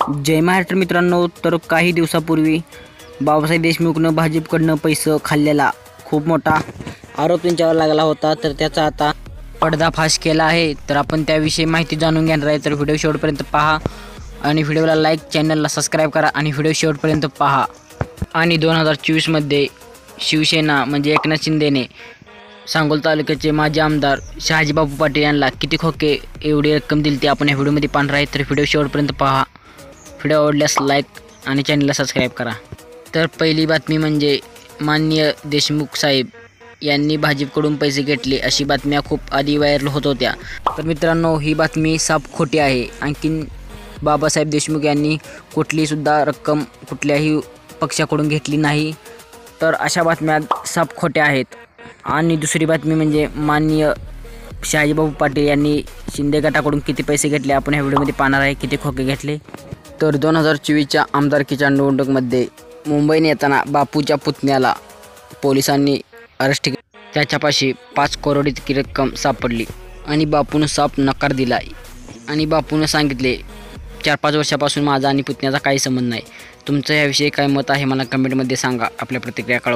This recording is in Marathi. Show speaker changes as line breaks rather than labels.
जय महाराष्ट्र मित्रांनो, तर काही दिवसापूर्वी बाबासाहेब देशमुखनं भाजपकडनं पैसे खाल्लेला खूप मोठा आरोप त्यांच्यावर लागला होता. तर त्याचा आता पर्दाफाश केला आहे. तर आपण त्याविषयी माहिती जाणून घेणार आहे. तर व्हिडिओ शेवटपर्यंत पहा आणि व्हिडिओला लाईक, चॅनलला सबस्क्राईब करा आणि व्हिडिओ शेवटपर्यंत पहा. आणि 2024मध्ये शिवसेना म्हणजे एकनाथ शिंदेने सांगोला तालुक्याचे माजी आमदार शहाजीबापू पाटील यांना किती खोके एवढी रक्कम दिली ती आपण या व्हिडिओमध्ये पाहणार आहे. तर व्हिडिओ शेवटपर्यंत पहा. व्हिडिओ आवडल्यास लाईक आणि चॅनलला सबस्क्राईब करा. तर पहिली बातमी म्हणजे माननीय देशमुख साहेब यांनी भाजपकडून पैसे घेतले अशी बातम्या खूप आधी व्हायरल होत होत्या. तर मित्रांनो, ही बातमी साफ खोटी आहे. आणखीन बाबासाहेब देशमुख यांनी कुठलीसुद्धा रक्कम कुठल्याही पक्षाकडून घेतली नाही. तर अशा बातम्या साफ खोट्या आहेत. आणि दुसरी बातमी म्हणजे माननीय शहाजीबापू पाटील यांनी शिंदे गटाकडून किती पैसे घेतले आपण ह्या व्हिडिओमध्ये पाहणार आहे. किती खोके घेतले. तर 2024च्या आमदारकीच्या निवडणुकीमध्ये मुंबईने येताना बापूच्या पुतण्याला पोलिसांनी अरेस्ट केले. त्याच्यापाशी 5 करोड इतकी रक्कम सापडली आणि बापूनं साफ नकार दिला आणि बापूनं सांगितले 4-5 वर्षापासून माझा आणि पुतण्याचा काही संबंध नाही. तुमचं याविषयी काय मत आहे मला कमेंटमध्ये सांगा. आपल्या प्रतिक्रिया कळवा.